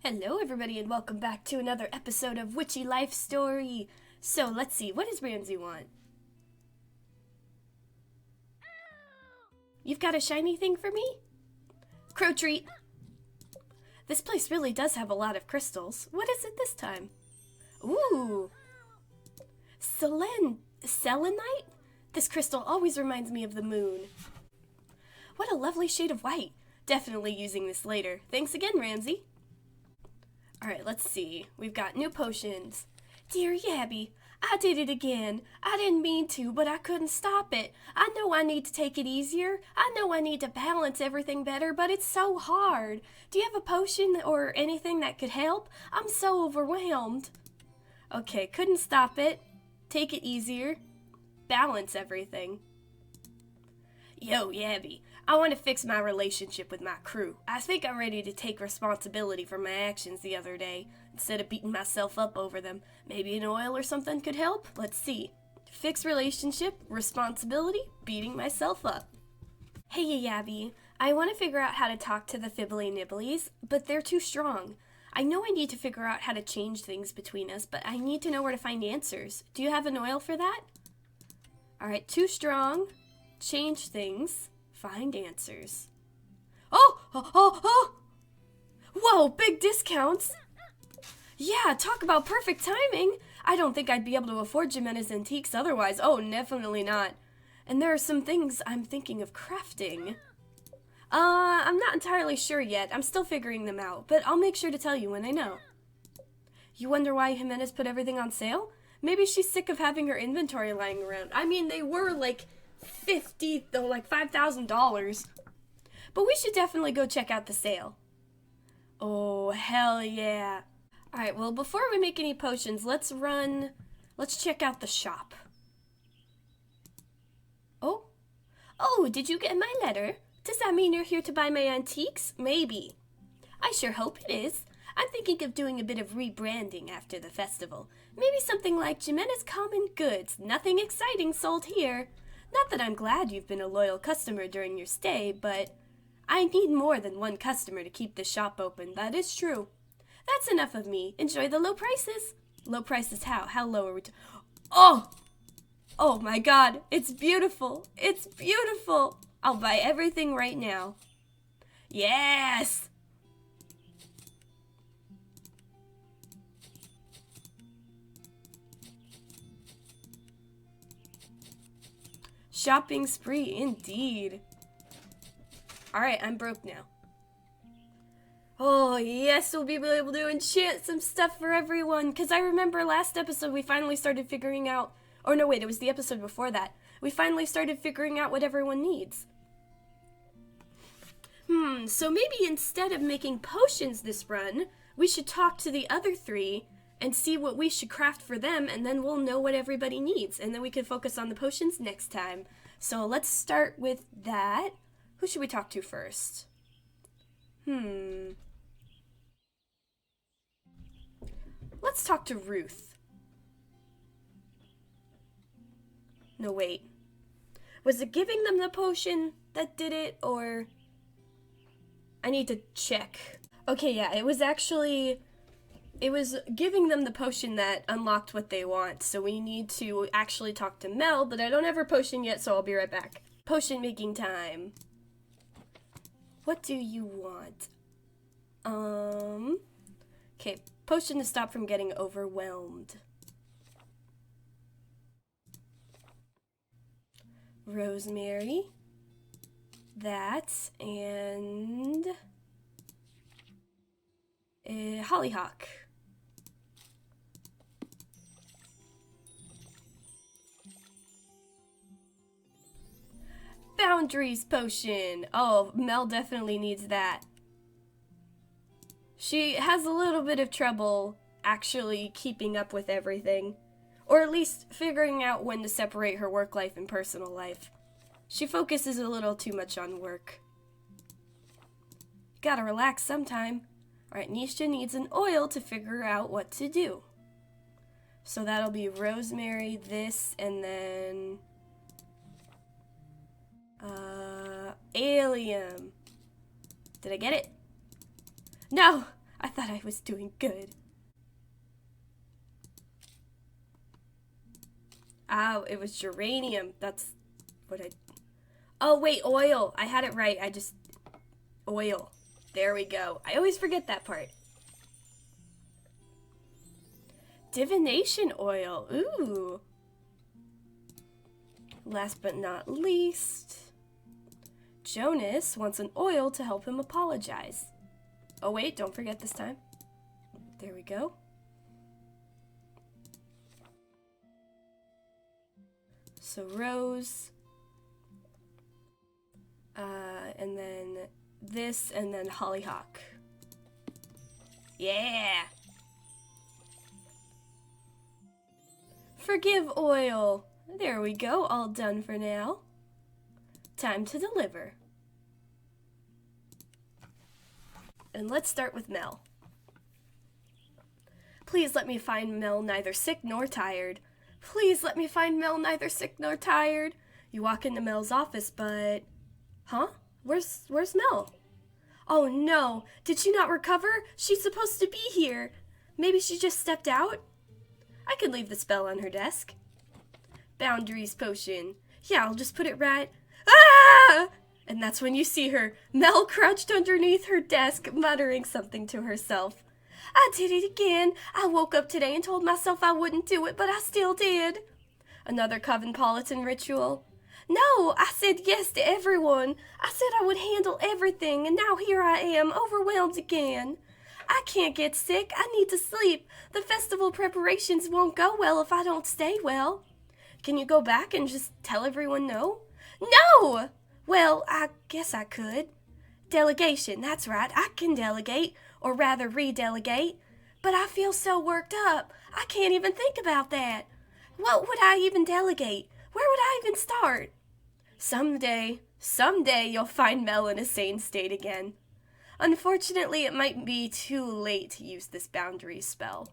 Hello everybody and welcome back to another episode of Witchy Life Story. So let's see, what does Ramsey want? You've got a shiny thing for me? Crow treat. This place really does have a lot of crystals. What is it this time? Ooh. Selenite? This crystal always reminds me of the moon. What a lovely shade of white. Definitely using this later. Thanks again, Ramsey. Alright, let's see. We've got new potions. Dear Yabby, I did it again. I didn't mean to, but I couldn't stop it. I know I need to take it easier. I know I need to balance everything better, but it's so hard. Do you have a potion or anything that could help? I'm so overwhelmed. Okay, couldn't stop it. Take it easier. Balance everything. Yo, Yabby, I want to fix my relationship with my crew. I think I'm ready to take responsibility for my actions the other day, instead of beating myself up over them. Maybe an oil or something could help? Let's see. Fix relationship, responsibility, beating myself up. Hey, Yabby, I want to figure out how to talk to the Fibbly Nibblies, but they're too strong. I know I need to figure out how to change things between us, but I need to know where to find answers. Do you have an oil for that? Alright, too strong. Change things, find answers. Oh! Whoa, big discounts! Yeah, talk about perfect timing! I don't think I'd be able to afford Jimena's antiques otherwise. Oh, definitely not. And there are some things I'm thinking of crafting. I'm not entirely sure yet. I'm still figuring them out, but I'll make sure to tell you when I know. You wonder why Jimena's put everything on sale? Maybe she's sick of having her inventory lying around. I mean, they were like $5,000. But we should definitely go check out the sale. Oh, hell yeah. Alright, well, before we make any potions, let's check out the shop. Oh, did you get my letter? Does that mean you're here to buy my antiques? Maybe. I sure hope it is. I'm thinking of doing a bit of rebranding after the festival. Maybe something like Jimena's Common Goods. Nothing exciting sold here. Not that I'm glad you've been a loyal customer during your stay, but I need more than one customer to keep the shop open. That is true. That's enough of me. Enjoy the low prices. Low prices how? How low are we? Oh my God. It's beautiful. It's beautiful. I'll buy everything right now. Yes. Shopping spree, indeed. Alright, I'm broke now. Oh, yes, we'll be able to enchant some stuff for everyone. Because I remember last episode we finally started figuring out... Or no, wait, it was the episode before that. We finally started figuring out what everyone needs. So maybe instead of making potions this run, we should talk to the other three and see what we should craft for them, and then we'll know what everybody needs, and then we can focus on the potions next time. So let's start with that. Who should we talk to first? Let's talk to Ruth. No, wait. Was it giving them the potion that did it, or... I need to check. Okay, yeah, it was giving them the potion that unlocked what they want, so we need to actually talk to Mel, but I don't have her potion yet, so I'll be right back. Potion making time. What do you want? Okay, potion to stop from getting overwhelmed. Rosemary. That, and... hollyhock. Boundaries potion. Oh, Mel definitely needs that. She has a little bit of trouble actually keeping up with everything. Or at least figuring out when to separate her work life and personal life. She focuses a little too much on work. Gotta relax sometime. Alright, Nisha needs an oil to figure out what to do. So that'll be rosemary, this, and then... allium. Did I get it? No! I thought I was doing good. Oh, it was geranium. That's what I... Oh, wait, oil. I had it right. Oil. There we go. I always forget that part. Divination oil. Ooh. Last but not least, Jonas wants an oil to help him apologize. Oh, wait, don't forget this time. There we go. So rose, and then this, and then hollyhock. Yeah! Forgive oil. There we go, all done for now. Time to deliver. And let's start with Mel. Please let me find Mel neither sick nor tired. Please let me find Mel neither sick nor tired. You walk into Mel's office, but... Huh? Where's Mel? Oh no, did she not recover? She's supposed to be here. Maybe she just stepped out? I could leave the spell on her desk. Boundaries potion. Yeah, I'll just put it right... Ah! And that's when you see her. Mel crouched underneath her desk, muttering something to herself. I did it again. I woke up today and told myself I wouldn't do it, but I still did. Another Covenpolitan ritual. No, I said yes to everyone. I said I would handle everything, and now here I am, overwhelmed again. I can't get sick. I need to sleep. The festival preparations won't go well if I don't stay well. Can you go back and just tell everyone no? No! Well, I guess I could. Delegation, that's right. I can delegate, or rather re-delegate. But I feel so worked up. I can't even think about that. What would I even delegate? Where would I even start? Someday you'll find Mel in a sane state again. Unfortunately, it might be too late to use this boundary spell.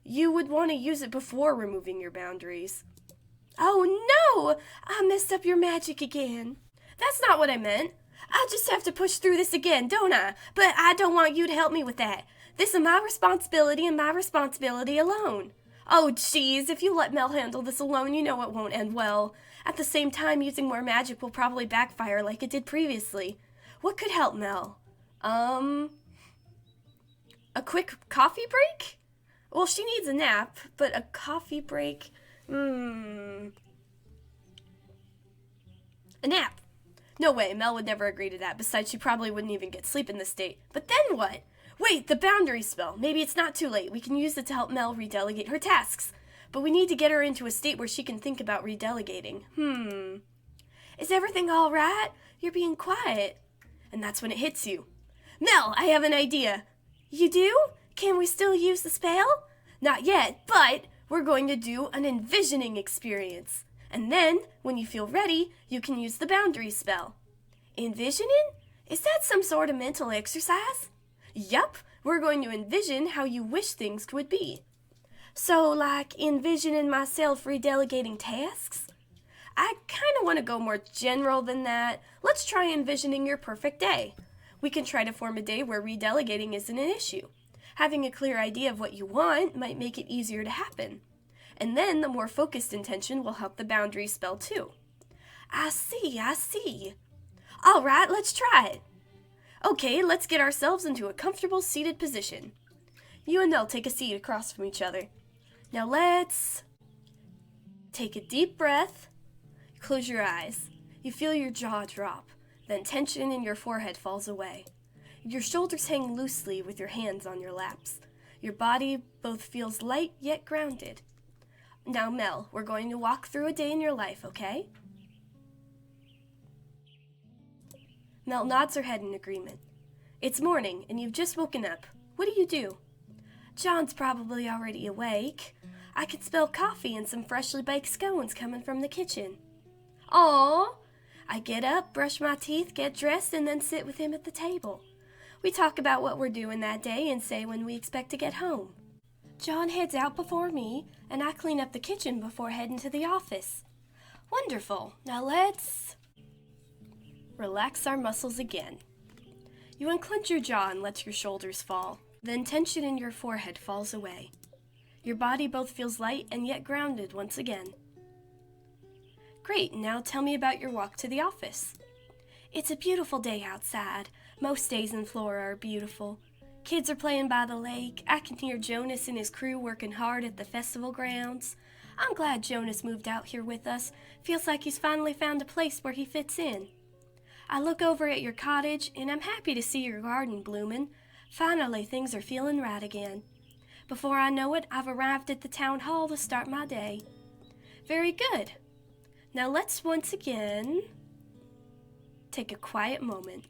You would want to use it before removing your boundaries. Oh no! I messed up your magic again. That's not what I meant. I just have to push through this again, don't I? But I don't want you to help me with that. This is my responsibility and my responsibility alone. Oh, jeez, if you let Mel handle this alone, you know it won't end well. At the same time, using more magic will probably backfire like it did previously. What could help Mel? A quick coffee break? Well, she needs a nap, but a coffee break... A nap. No way, Mel would never agree to that. Besides, she probably wouldn't even get sleep in this state. But then what? Wait, the boundary spell. Maybe it's not too late. We can use it to help Mel redelegate her tasks. But we need to get her into a state where she can think about redelegating. Is everything all right? You're being quiet. And that's when it hits you. Mel, I have an idea. You do? Can we still use the spell? Not yet, but we're going to do an envisioning experience. And then, when you feel ready, you can use the boundary spell. Envisioning? Is that some sort of mental exercise? Yup, we're going to envision how you wish things would be. So, like envisioning myself redelegating tasks? I kind of want to go more general than that. Let's try envisioning your perfect day. We can try to form a day where redelegating isn't an issue. Having a clear idea of what you want might make it easier to happen. And then the more focused intention will help the boundary spell too. I see. All right, let's try it. Okay, let's get ourselves into a comfortable seated position. You and Mel take a seat across from each other. Now let's take a deep breath. Close your eyes. You feel your jaw drop. Then tension in your forehead falls away. Your shoulders hang loosely with your hands on your laps. Your body both feels light yet grounded. Now, Mel, we're going to walk through a day in your life, okay? Mel nods her head in agreement. It's morning, and you've just woken up. What do? John's probably already awake. I can smell coffee and some freshly baked scones coming from the kitchen. Aww! I get up, brush my teeth, get dressed, and then sit with him at the table. We talk about what we're doing that day and say when we expect to get home. John heads out before me, and I clean up the kitchen before heading to the office. Wonderful. Now let's relax our muscles again. You unclench your jaw and let your shoulders fall. Then tension in your forehead falls away. Your body both feels light and yet grounded once again. Great, now tell me about your walk to the office. It's a beautiful day outside. Most days in Flora are beautiful. Kids are playing by the lake. I can hear Jonas and his crew working hard at the festival grounds. I'm glad Jonas moved out here with us. Feels like he's finally found a place where he fits in. I look over at your cottage, and I'm happy to see your garden blooming. Finally, things are feeling right again. Before I know it, I've arrived at the town hall to start my day. Very good. Now let's once again take a quiet moment.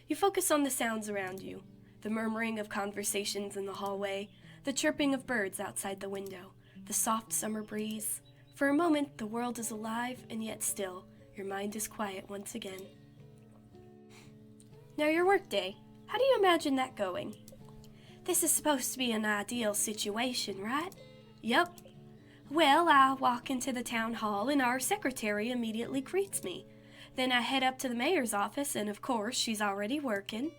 You focus on the sounds around you, the murmuring of conversations in the hallway, the chirping of birds outside the window, the soft summer breeze. For a moment, the world is alive and yet still. Your mind is quiet once again. Now your workday. How do you imagine that going? This is supposed to be an ideal situation, right? Yep. Well, I walk into the town hall and our secretary immediately greets me. Then I head up to the mayor's office and of course she's already working.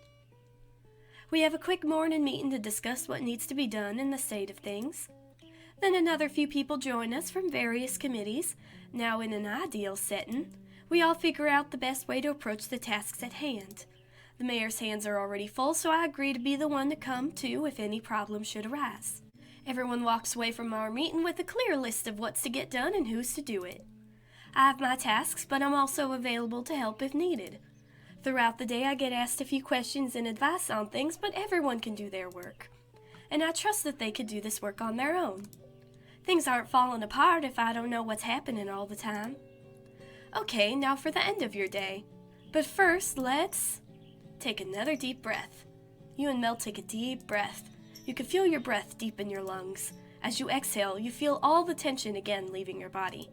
We have a quick morning meeting to discuss what needs to be done in the state of things. Then another few people join us from various committees. Now in an ideal setting, we all figure out the best way to approach the tasks at hand. The mayor's hands are already full, so I agree to be the one to come to if any problem should arise. Everyone walks away from our meeting with a clear list of what's to get done and who's to do it. I have my tasks, but I'm also available to help if needed. Throughout the day, I get asked a few questions and advice on things, but everyone can do their work. And I trust that they could do this work on their own. Things aren't falling apart if I don't know what's happening all the time. Okay, now for the end of your day. But first, let's take another deep breath. You and Mel take a deep breath. You can feel your breath deep in your lungs. As you exhale, you feel all the tension again leaving your body.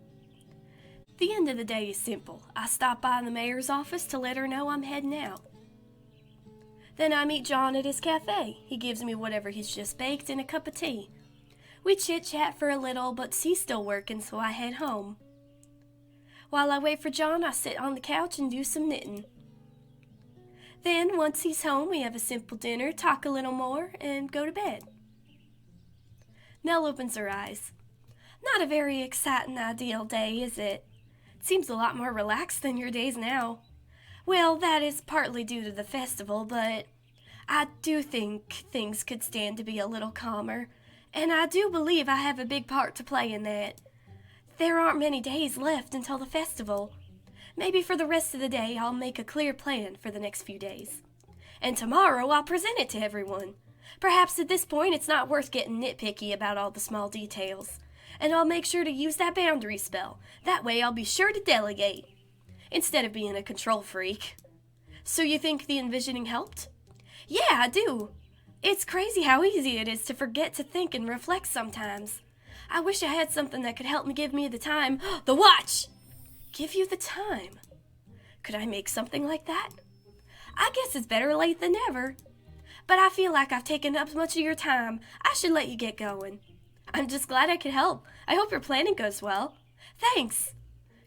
The end of the day is simple. I stop by the mayor's office to let her know I'm heading out. Then I meet John at his cafe. He gives me whatever he's just baked and a cup of tea. We chit-chat for a little, but he's still working, so I head home. While I wait for John, I sit on the couch and do some knitting. Then, once he's home, we have a simple dinner, talk a little more, and go to bed. Nell opens her eyes. Not a very exciting, ideal day, is it? It seems a lot more relaxed than your days now. Well, that is partly due to the festival, but I do think things could stand to be a little calmer, and I do believe I have a big part to play in that. There aren't many days left until the festival. Maybe for the rest of the day, I'll make a clear plan for the next few days. And tomorrow, I'll present it to everyone. Perhaps at this point, it's not worth getting nitpicky about all the small details. And I'll make sure to use that boundary spell. That way, I'll be sure to delegate, instead of being a control freak. So you think the envisioning helped? Yeah, I do. It's crazy how easy it is to forget to think and reflect sometimes. I wish I had something that could help me give me the time. The watch! Give you the time. Could I make something like that? I guess it's better late than never. But I feel like I've taken up much of your time. I should let you get going. I'm just glad I could help. I hope your planning goes well. Thanks.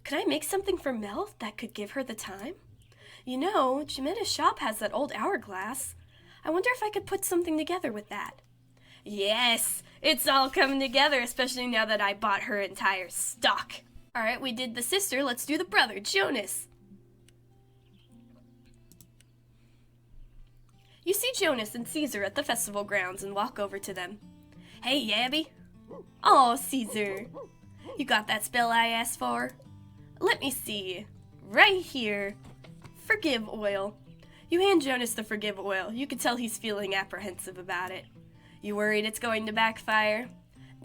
Could I make something for Mel that could give her the time? You know, Jimena's shop has that old hourglass. I wonder if I could put something together with that. Yes, it's all coming together, especially now that I bought her entire stock. All right, we did the sister. Let's do the brother, Jonas. You see Jonas and Caesar at the festival grounds and walk over to them. Hey, Yabby. Oh, Caesar. You got that spell I asked for? Let me see. Right here. Forgive oil. You hand Jonas the forgive oil. You can tell he's feeling apprehensive about it. You worried it's going to backfire?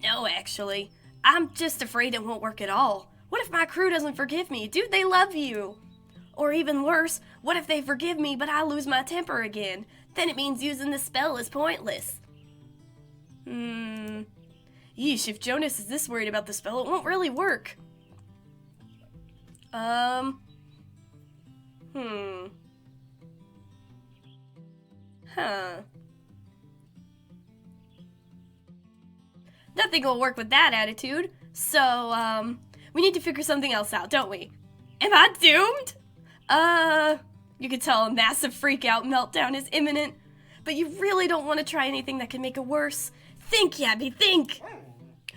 No, actually. I'm just afraid it won't work at all. What if my crew doesn't forgive me? Dude, they love you. Or even worse, what if they forgive me but I lose my temper again? Then it means using the spell is pointless. Yeesh, if Jonas is this worried about the spell, it won't really work. Huh. Nothing will work with that attitude. So, we need to figure something else out, don't we? Am I doomed? You can tell a massive freak-out meltdown is imminent. but you really don't want to try anything that can make it worse. Think, Yabby, think!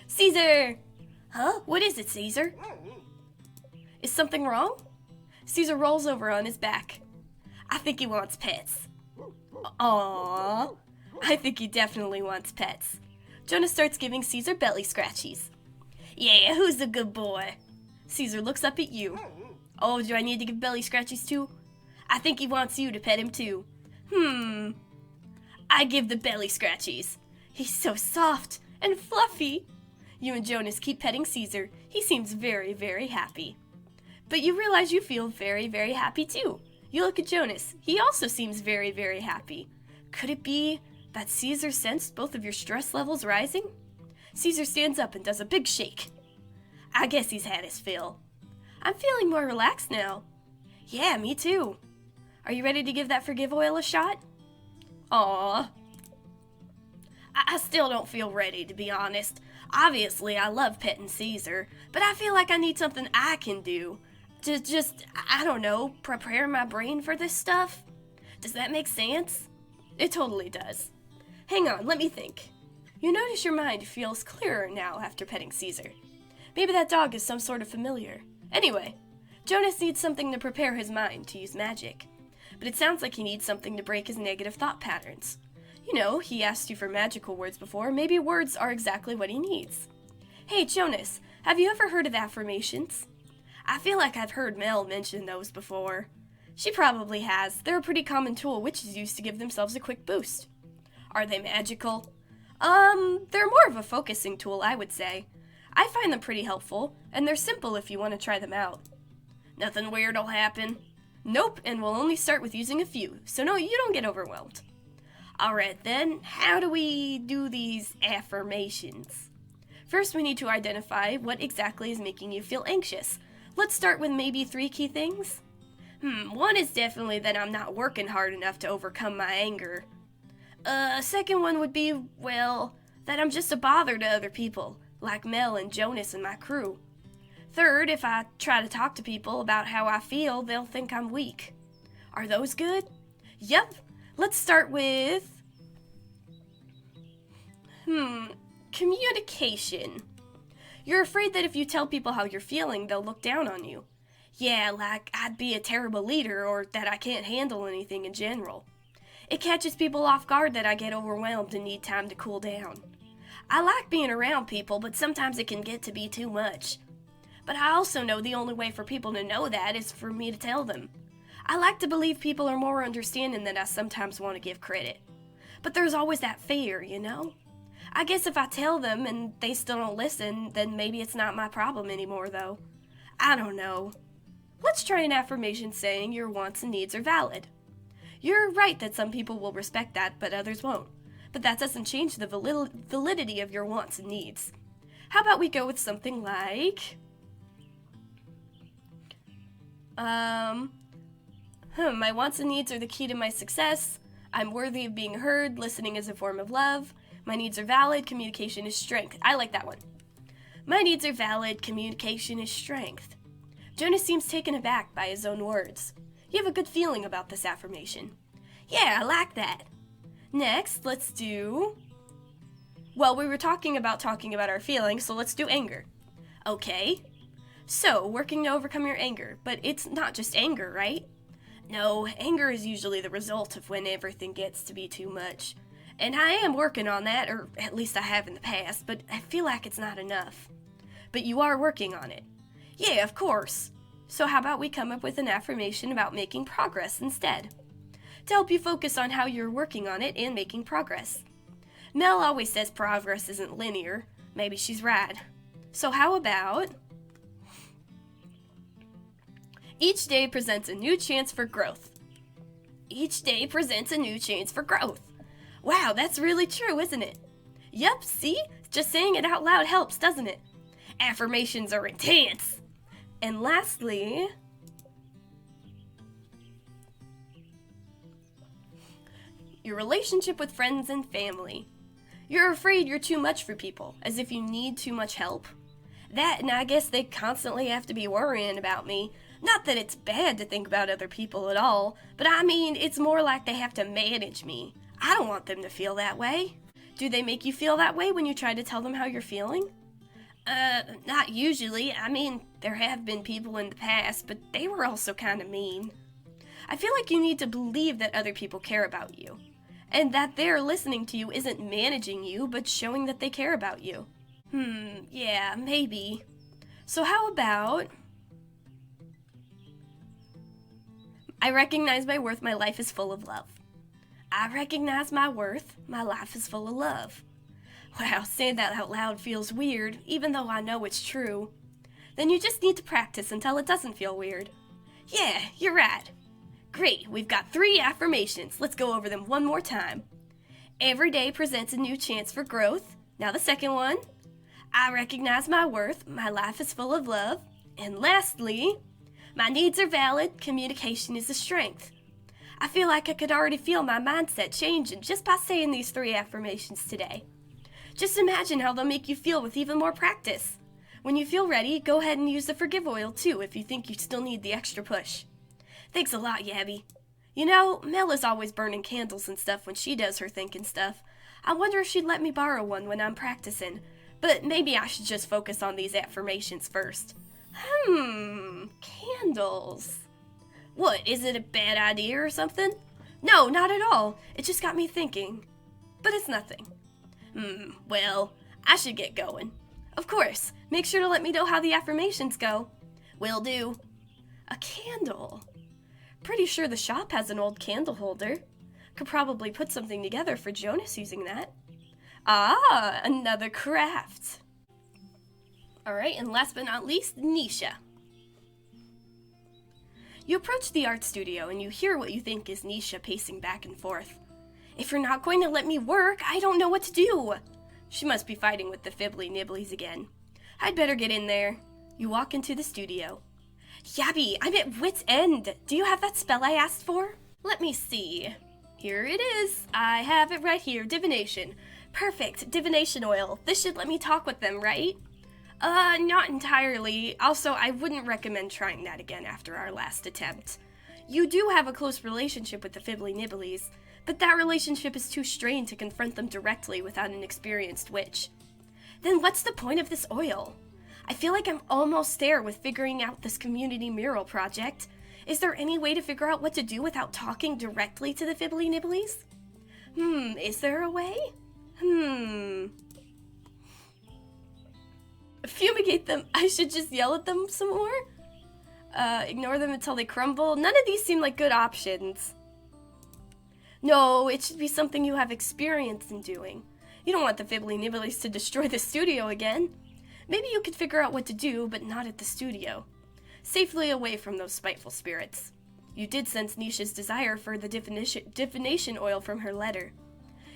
Caesar! Huh? What is it, Caesar? Is something wrong? Caesar rolls over on his back. I think he wants pets. Aww. I think he definitely wants pets. Jonah starts giving Caesar belly scratchies. Yeah, who's a good boy? Caesar looks up at you. Oh, do I need to give belly scratchies too? I think he wants you to pet him too. I give the belly scratchies. He's so soft and fluffy. You and Jonas keep petting Caesar. He seems very, very happy. But you realize you feel very, very happy too. You look at Jonas. He also seems very, very happy. Could it be that Caesar sensed both of your stress levels rising? Caesar stands up and does a big shake. I guess he's had his fill. I'm feeling more relaxed now. Yeah, me too. Are you ready to give that forgive oil a shot? Aw. I still don't feel ready, to be honest. Obviously, I love petting Caesar, but I feel like I need something I can do to just, I don't know, prepare my brain for this stuff. Does that make sense? It totally does. Hang on, let me think. You notice your mind feels clearer now after petting Caesar. Maybe that dog is some sort of familiar. Anyway, Jonas needs something to prepare his mind to use magic. But it sounds like he needs something to break his negative thought patterns. You know, he asked you for magical words before. Maybe words are exactly what he needs. Hey, Jonas, have you ever heard of affirmations? I feel like I've heard Mel mention those before. She probably has. They're a pretty common tool witches use to give themselves a quick boost. Are they magical? They're more of a focusing tool, I would say. I find them pretty helpful, and they're simple if you want to try them out. Nothing weird'll happen. Nope, and we'll only start with using a few, so no, you don't get overwhelmed. Alright then, how do we do these affirmations? First, we need to identify what exactly is making you feel anxious. Let's start with maybe 3 key things. One is definitely that I'm not working hard enough to overcome my anger. Second one would be, well, that I'm just a bother to other people, like Mel and Jonas and my crew. Third, if I try to talk to people about how I feel, they'll think I'm weak. Are those good? Yep. Let's start with... communication. You're afraid that if you tell people how you're feeling, they'll look down on you. Yeah, like I'd be a terrible leader or that I can't handle anything in general. It catches people off guard that I get overwhelmed and need time to cool down. I like being around people, but sometimes it can get to be too much. But I also know the only way for people to know that is for me to tell them. I like to believe people are more understanding than I sometimes want to give credit. But there's always that fear, you know? I guess if I tell them and they still don't listen, then maybe it's not my problem anymore, though. I don't know. Let's try an affirmation saying your wants and needs are valid. You're right that some people will respect that, but others won't. But that doesn't change the validity of your wants and needs. How about we go with something like... my wants and needs are the key to my success. I'm worthy of being heard. Listening is a form of love. My needs are valid. Communication is strength. I like that one. My needs are valid. Communication is strength. Jonas seems taken aback by his own words. You have a good feeling about this affirmation. Yeah, I like that. Next, let's do... Well, we were talking about our feelings, so let's do anger. Okay. So, working to overcome your anger, but it's not just anger, right? No, anger is usually the result of when everything gets to be too much. And I am working on that, or at least I have in the past, but I feel like it's not enough. But you are working on it. Yeah, of course. So how about we come up with an affirmation about making progress instead? To help you focus on how you're working on it and making progress. Mel always says progress isn't linear. Maybe she's right. So how about... Each day presents a new chance for growth. Each day presents a new chance for growth. Wow, that's really true, isn't it? Yep, see? Just saying it out loud helps, doesn't it? Affirmations are intense. And lastly... your relationship with friends and family. You're afraid you're too much for people, as if you need too much help. That, and I guess they constantly have to be worrying about me. Not that it's bad to think about other people at all, but I mean, it's more like they have to manage me. I don't want them to feel that way. Do they make you feel that way when you try to tell them how you're feeling? Not usually. I mean, there have been people in the past, but they were also kind of mean. I feel like you need to believe that other people care about you, and that they're listening to you isn't managing you, but showing that they care about you. Yeah, maybe. So how about... I recognize my worth, my life is full of love. I recognize my worth, my life is full of love. Wow, saying that out loud feels weird, even though I know it's true. Then you just need to practice until it doesn't feel weird. Yeah, you're right. Great, we've got 3 affirmations. Let's go over them one more time. Every day presents a new chance for growth. Now the second one. I recognize my worth, my life is full of love. And lastly, my needs are valid, communication is a strength. I feel like I could already feel my mindset changing just by saying these 3 affirmations today. Just imagine how they'll make you feel with even more practice. When you feel ready, go ahead and use the forgive oil too if you think you still need the extra push. Thanks a lot, Yabby. You know, Mel is always burning candles and stuff when she does her thinking stuff. I wonder if she'd let me borrow one when I'm practicing. But maybe I should just focus on these affirmations first. Candles. What, is it a bad idea or something? No, not at all. It just got me thinking. But it's nothing. Well, I should get going. Of course, make sure to let me know how the affirmations go. Will do. A candle. Pretty sure the shop has an old candle holder. Could probably put something together for Jonas using that. Ah, another craft. Alright, and last but not least, Nisha. You approach the art studio and you hear what you think is Nisha pacing back and forth. If you're not going to let me work, I don't know what to do. She must be fighting with the fibbly nibblies again. I'd better get in there. You walk into the studio. Yabby, I'm at wit's end. Do you have that spell I asked for? Let me see. Here it is. I have it right here. Divination. Perfect. Divination oil. This should let me talk with them, right? Not entirely. Also, I wouldn't recommend trying that again after our last attempt. You do have a close relationship with the fibbly nibblies, but that relationship is too strained to confront them directly without an experienced witch. Then what's the point of this oil? I feel like I'm almost there with figuring out this community mural project. Is there any way to figure out what to do without talking directly to the fibbly nibblies? Is there a way? Fumigate them. I should just yell at them some more? Ignore them until they crumble. None of these seem like good options. No, it should be something you have experience in doing. You don't want the fibbly nibblies to destroy the studio again. Maybe you could figure out what to do, but not at the studio. Safely away from those spiteful spirits. You did sense Nisha's desire for the divination oil from her letter.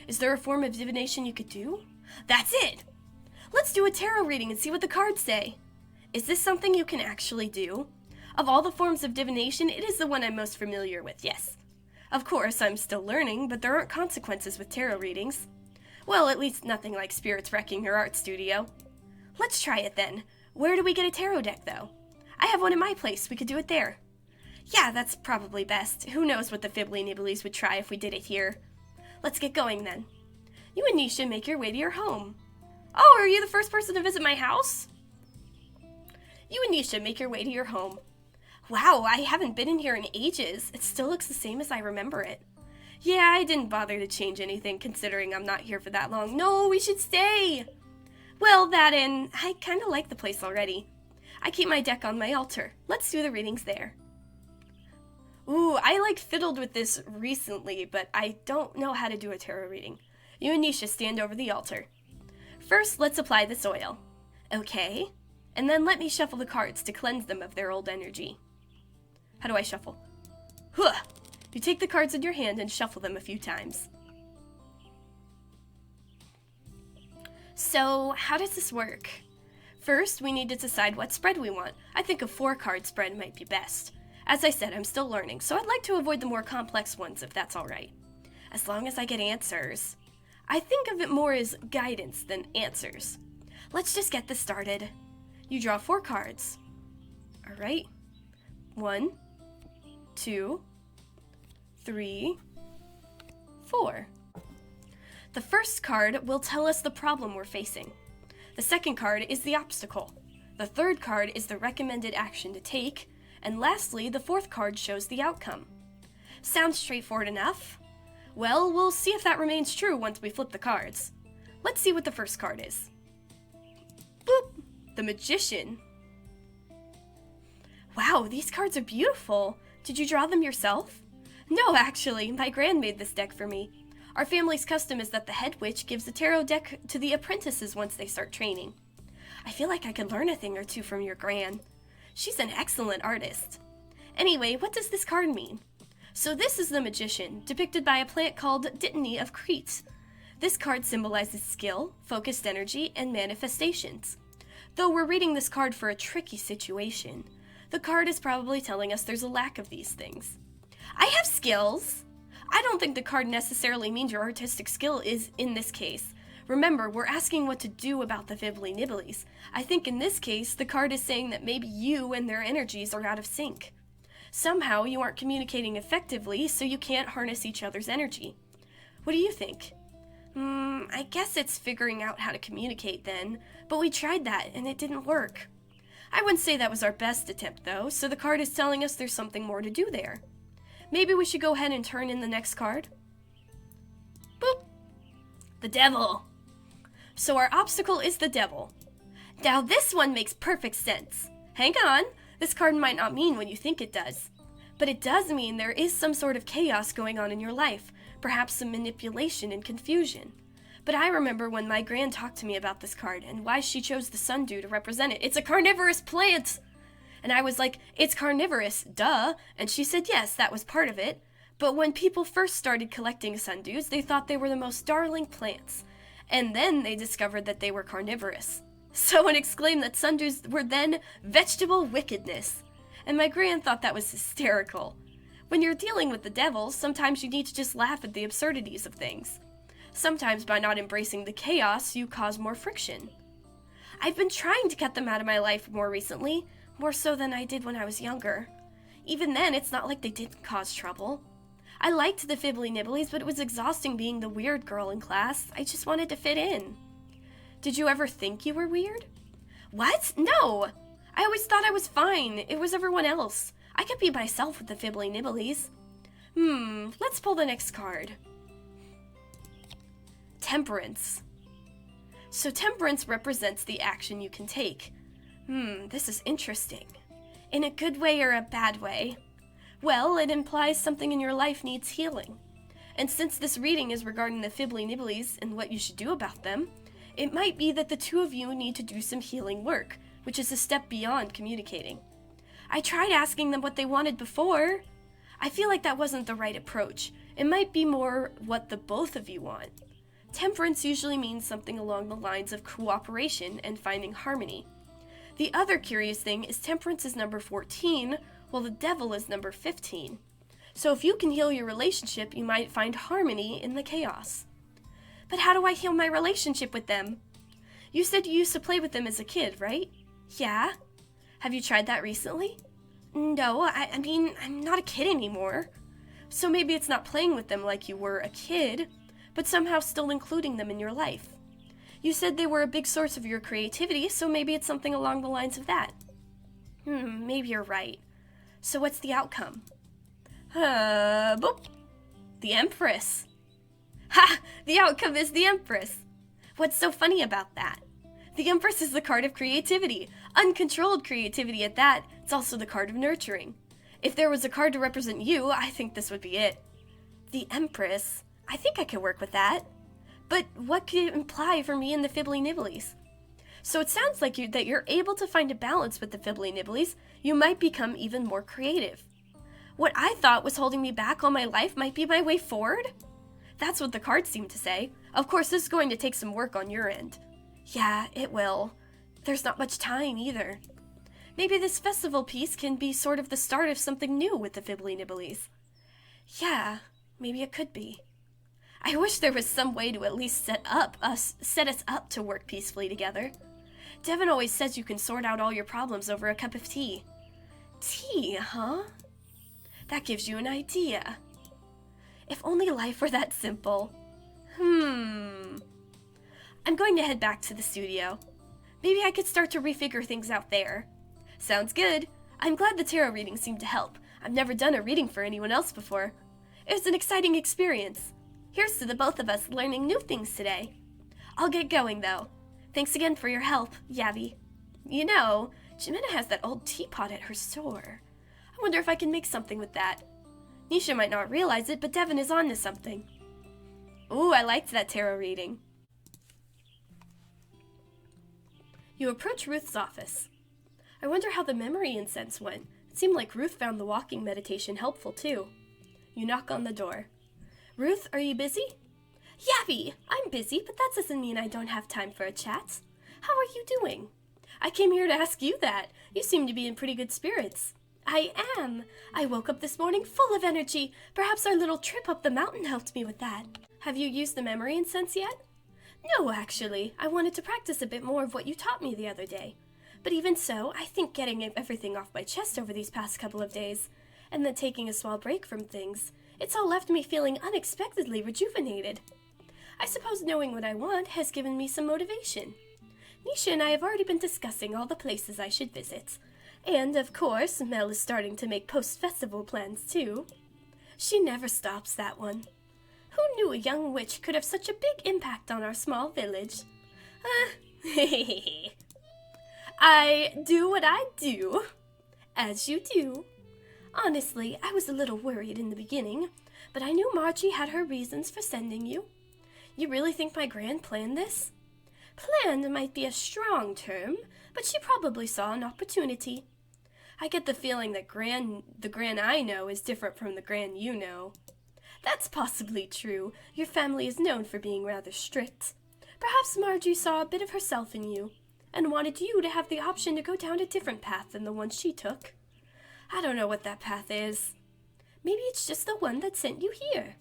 Is there a form of divination you could do? That's it! Let's do a tarot reading and see what the cards say. Is this something you can actually do? Of all the forms of divination, it is the one I'm most familiar with, yes. Of course, I'm still learning, but there aren't consequences with tarot readings. Well, at least nothing like spirits wrecking your art studio. Let's try it then. Where do we get a tarot deck, though? I have one in my place. We could do it there. Yeah, that's probably best. Who knows what the fibbly nibblies would try if we did it here. Let's get going, then. You and Nisha make your way to your home. Oh, are you the first person to visit my house? You and Nisha make your way to your home. Wow, I haven't been in here in ages. It still looks the same as I remember it. Yeah, I didn't bother to change anything considering I'm not here for that long. No, we should stay! Well, that and I kind of like the place already. I keep my deck on my altar. Let's do the readings there. Ooh, I fiddled with this recently, but I don't know how to do a tarot reading. You and Nisha stand over the altar. First, let's apply this oil. Okay. And then let me shuffle the cards to cleanse them of their old energy. How do I shuffle? Huh! You take the cards in your hand and shuffle them a few times. So, how does this work? First, we need to decide what spread we want. I think a 4-card spread might be best. As I said, I'm still learning, so I'd like to avoid the more complex ones if that's alright. As long as I get answers. I think of it more as guidance than answers. Let's just get this started. You draw 4 cards. Alright. 1, 2, 3, 4. The first card will tell us the problem we're facing. The second card is the obstacle. The third card is the recommended action to take. And lastly, the fourth card shows the outcome. Sounds straightforward enough? Well, we'll see if that remains true once we flip the cards. Let's see what the first card is. Boop! The Magician. Wow, these cards are beautiful. Did you draw them yourself? No, actually, my gran made this deck for me. Our family's custom is that the head witch gives the tarot deck to the apprentices once they start training. I feel like I could learn a thing or two from your gran. She's an excellent artist. Anyway, what does this card mean? So this is the Magician, depicted by a plant called Dittany of Crete. This card symbolizes skill, focused energy, and manifestations. Though we're reading this card for a tricky situation, the card is probably telling us there's a lack of these things. I have skills! I don't think the card necessarily means your artistic skill is in this case. Remember, we're asking what to do about the fibbly nibblies. I think in this case, the card is saying that maybe you and their energies are out of sync. Somehow you aren't communicating effectively, so you can't harness each other's energy. What do you think? I guess it's figuring out how to communicate then, but we tried that and it didn't work. I wouldn't say that was our best attempt though, so the card is telling us there's something more to do there. Maybe we should go ahead and turn in the next card. Boop! The Devil! So our obstacle is the Devil. Now this one makes perfect sense. Hang on, this card might not mean what you think it does. But it does mean there is some sort of chaos going on in your life, perhaps some manipulation and confusion. But I remember when my gran talked to me about this card and why she chose the sundew to represent it. It's a carnivorous plant! And I was like, it's carnivorous, duh. And she said yes, that was part of it. But when people first started collecting sundews, they thought they were the most darling plants. And then they discovered that they were carnivorous. Someone exclaimed that sundews were then vegetable wickedness. And my gran thought that was hysterical. When you're dealing with the devil, sometimes you need to just laugh at the absurdities of things. Sometimes by not embracing the chaos, you cause more friction. I've been trying to cut them out of my life more recently, more so than I did when I was younger. Even then, it's not like they didn't cause trouble. I liked the fibbly nibblies, but it was exhausting being the weird girl in class. I just wanted to fit in. Did you ever think you were weird? What? No! I always thought I was fine. It was everyone else. I could be myself with the fibbly nibblies. Let's pull the next card. Temperance. So temperance represents the action you can take. This is interesting. In a good way or a bad way? Well, it implies something in your life needs healing. And since this reading is regarding the fibbly nibblies and what you should do about them, it might be that the two of you need to do some healing work, which is a step beyond communicating. I tried asking them what they wanted before. I feel like that wasn't the right approach. It might be more what the both of you want. Temperance usually means something along the lines of cooperation and finding harmony. The other curious thing is temperance is number 14, while the devil is number 15. So if you can heal your relationship, you might find harmony in the chaos. But how do I heal my relationship with them? You said you used to play with them as a kid, right? Yeah. Have you tried that recently? No, I mean, I'm not a kid anymore. So maybe it's not playing with them like you were a kid, but somehow still including them in your life. You said they were a big source of your creativity, so maybe it's something along the lines of that. Maybe you're right. So what's the outcome? Boop. The Empress. Ha! The outcome is the Empress. What's so funny about that? The Empress is the card of creativity. Uncontrolled creativity at that. It's also the card of nurturing. If there was a card to represent you, I think this would be it. The Empress? I think I could work with that. But what could it imply for me and the fibbly nibblies? So it sounds like that you're able to find a balance with the fibbly nibblies. You might become even more creative. What I thought was holding me back all my life might be my way forward? That's what the cards seem to say. Of course, this is going to take some work on your end. Yeah, it will. There's not much time either. Maybe this festival piece can be sort of the start of something new with the fibbly nibblies. Yeah, maybe it could be. I wish there was some way to at least set us up to work peacefully together. Devin always says you can sort out all your problems over a cup of tea. Tea, huh? That gives you an idea. If only life were that simple. I'm going to head back to the studio. Maybe I could start to refigure things out there. Sounds good. I'm glad the tarot reading seemed to help. I've never done a reading for anyone else before. It was an exciting experience. Here's to the both of us learning new things today. I'll get going, though. Thanks again for your help, Yabby. You know, Jimena has that old teapot at her store. I wonder if I can make something with that. Nisha might not realize it, but Devin is on to something. Ooh, I liked that tarot reading. You approach Ruth's office. I wonder how the memory incense went. It seemed like Ruth found the walking meditation helpful, too. You knock on the door. Ruth, are you busy? Yabby, I'm busy, but that doesn't mean I don't have time for a chat. How are you doing? I came here to ask you that. You seem to be in pretty good spirits. I am. I woke up this morning full of energy. Perhaps our little trip up the mountain helped me with that. Have you used the memory incense yet? No, actually. I wanted to practice a bit more of what you taught me the other day. But even so, I think getting everything off my chest over these past couple of days, and then taking a small break from things, it's all left me feeling unexpectedly rejuvenated. I suppose knowing what I want has given me some motivation. Nisha and I have already been discussing all the places I should visit. And, of course, Mel is starting to make post-festival plans, too. She never stops, that one. Who knew a young witch could have such a big impact on our small village? I do what I do, as you do. Honestly, I was a little worried in the beginning, but I knew Margie had her reasons for sending you. You really think my Gran planned this? Planned might be a strong term, but she probably saw an opportunity. I get the feeling that the Gran I know is different from the Gran you know. That's possibly true. Your family is known for being rather strict. Perhaps Margie saw a bit of herself in you, and wanted you to have the option to go down a different path than the one she took. I don't know what that path is. Maybe it's just the one that sent you here.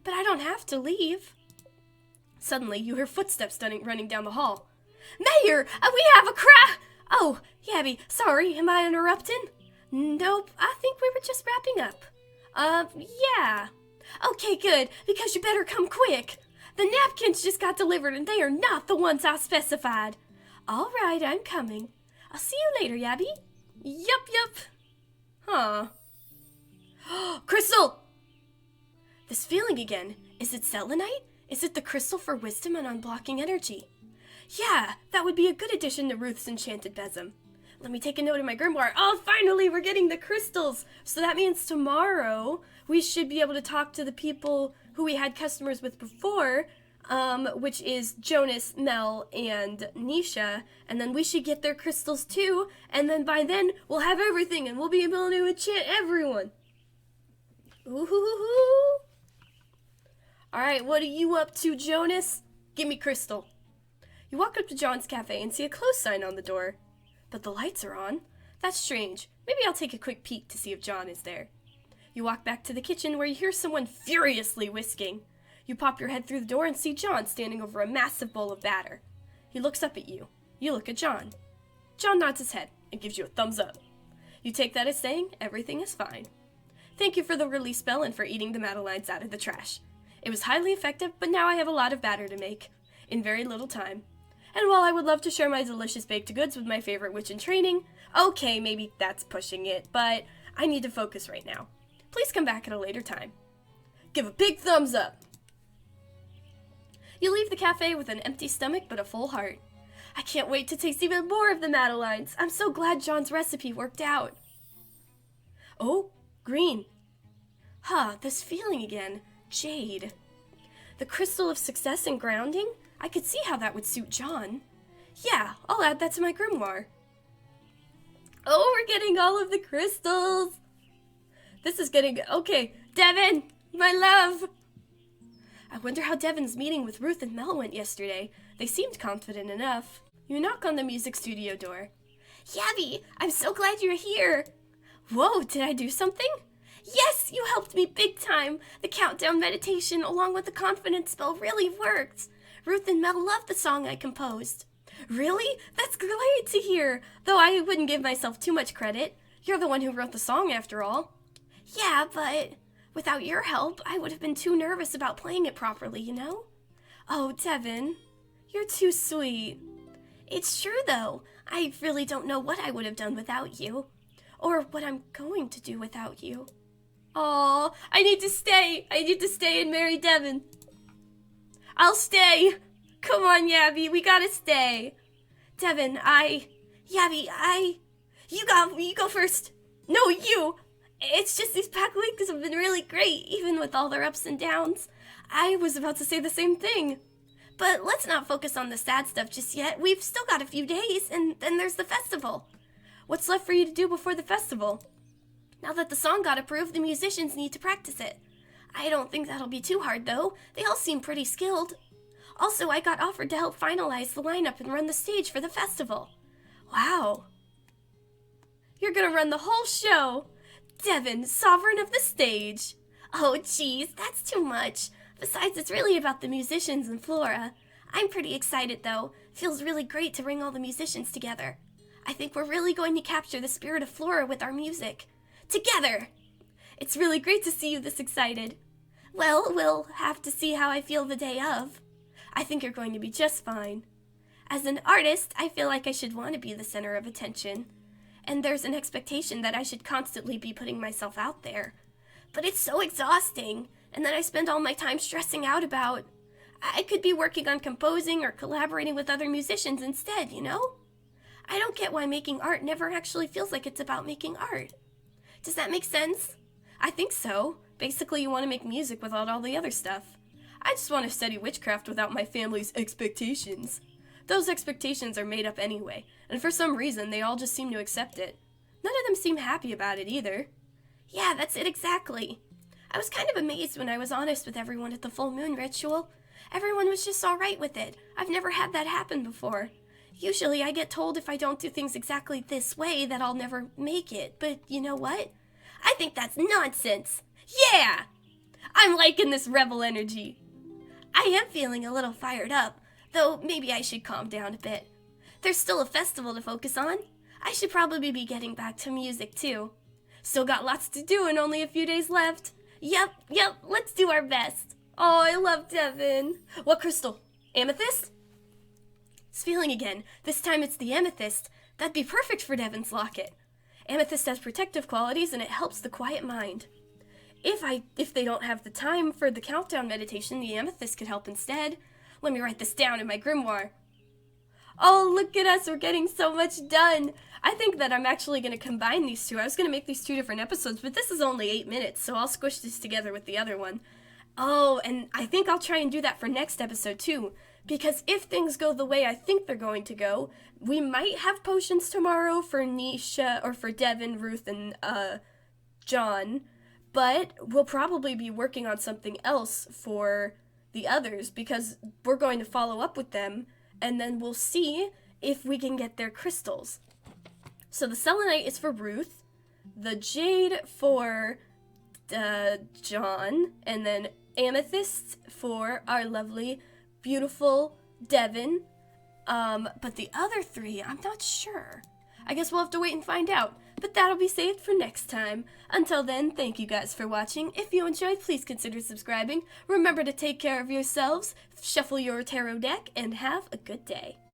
But I don't have to leave. Suddenly, you hear footsteps running down the hall. Mayor, we have a Oh, Yabby, sorry, am I interrupting? Nope, I think we were just wrapping up. Yeah. Okay, good, because you better come quick. The napkins just got delivered and they are not the ones I specified. All right, I'm coming. I'll see you later, Yabby. Yup. Huh. Crystal! This feeling again. Is it selenite? Is it the crystal for wisdom and unblocking energy? Yeah, that would be a good addition to Ruth's enchanted besom. Let me take a note in my grimoire. Oh, finally, we're getting the crystals. So that means tomorrow we should be able to talk to the people who we had customers with before, which is Jonas, Mel, and Nisha. And then we should get their crystals too. And then by then, we'll have everything and we'll be able to enchant everyone. Ooh. All right, what are you up to, Jonas? Give me crystal. You walk up to John's cafe and see a close sign on the door. But the lights are on. That's strange. Maybe I'll take a quick peek to see if John is there. You walk back to the kitchen where you hear someone furiously whisking. You pop your head through the door and see John standing over a massive bowl of batter. He looks up at you. You look at John. John nods his head and gives you a thumbs up. You take that as saying everything is fine. Thank you for the release spell and for eating the madeleines out of the trash. It was highly effective, but now I have a lot of batter to make, in very little time. And while I would love to share my delicious baked goods with my favorite witch in training, okay, maybe that's pushing it, but I need to focus right now. Please come back at a later time. Give a big thumbs up. You leave the cafe with an empty stomach but a full heart. I can't wait to taste even more of the madeleines. I'm so glad John's recipe worked out. Oh, green. This feeling again. Jade. The crystal of success and grounding? I could see how that would suit John. Yeah, I'll add that to my grimoire. Oh, we're getting all of the crystals. This is getting... Okay, Devin, my love. I wonder how Devin's meeting with Ruth and Mel went yesterday. They seemed confident enough. You knock on the music studio door. Yabby, I'm so glad you're here. Whoa, did I do something? Yes, you helped me big time. The countdown meditation along with the confidence spell really worked. Ruth and Mel loved the song I composed. Really? That's great to hear, though I wouldn't give myself too much credit. You're the one who wrote the song after all. Yeah, but without your help, I would have been too nervous about playing it properly, you know? Oh, Devin, you're too sweet. It's true, though. I really don't know what I would have done without you. Or what I'm going to do without you. Aw, I need to stay. I need to stay and marry Devin. I'll stay. Come on, Yabby, we gotta stay. Devin, Yabby, you go first. No, you. It's just these past weeks have been really great, even with all their ups and downs. I was about to say the same thing. But let's not focus on the sad stuff just yet. We've still got a few days, and then there's the festival. What's left for you to do before the festival? Now that the song got approved, the musicians need to practice it. I don't think that'll be too hard, though. They all seem pretty skilled. Also, I got offered to help finalize the lineup and run the stage for the festival. Wow. You're gonna run the whole show. Devin, sovereign of the stage. Oh, geez, that's too much. Besides, it's really about the musicians and Flora. I'm pretty excited, though. Feels really great to bring all the musicians together. I think we're really going to capture the spirit of Flora with our music. Together! It's really great to see you this excited. Well, we'll have to see how I feel the day of. I think you're going to be just fine. As an artist, I feel like I should want to be the center of attention. And there's an expectation that I should constantly be putting myself out there. But it's so exhausting, and then I spend all my time stressing out about... I could be working on composing or collaborating with other musicians instead, you know? I don't get why making art never actually feels like it's about making art. Does that make sense? I think so. Basically, you want to make music without all the other stuff. I just want to study witchcraft without my family's expectations. Those expectations are made up anyway, and for some reason, they all just seem to accept it. None of them seem happy about it either. Yeah, that's it exactly. I was kind of amazed when I was honest with everyone at the full moon ritual. Everyone was just alright with it. I've never had that happen before. Usually I get told if I don't do things exactly this way that I'll never make it, but you know what? I think that's nonsense. Yeah! I'm liking this rebel energy. I am feeling a little fired up, though maybe I should calm down a bit. There's still a festival to focus on. I should probably be getting back to music too. Still got lots to do and only a few days left. Yep, let's do our best. Oh, I love Devin. What crystal? Amethyst? It's feeling again. This time it's the amethyst. That'd be perfect for Devin's locket. Amethyst has protective qualities and it helps the quiet mind. If they don't have the time for the countdown meditation, the amethyst could help instead. Let me write this down in my grimoire. Oh, look at us. We're getting so much done. I think that I'm actually going to combine these two. I was going to make these two different episodes, but this is only 8 minutes, so I'll squish this together with the other one. Oh, and I think I'll try and do that for next episode too, because if things go the way I think they're going to go, we might have potions tomorrow for Nisha, or for Devin, Ruth, and John, but we'll probably be working on something else for the others, because we're going to follow up with them, and then we'll see if we can get their crystals. So the selenite is for Ruth, the jade for John, and then amethyst for our lovely, beautiful Devin. But the other three, I'm not sure. I guess we'll have to wait and find out. But that'll be saved for next time. Until then, thank you guys for watching. If you enjoyed, please consider subscribing. Remember to take care of yourselves, shuffle your tarot deck, and have a good day.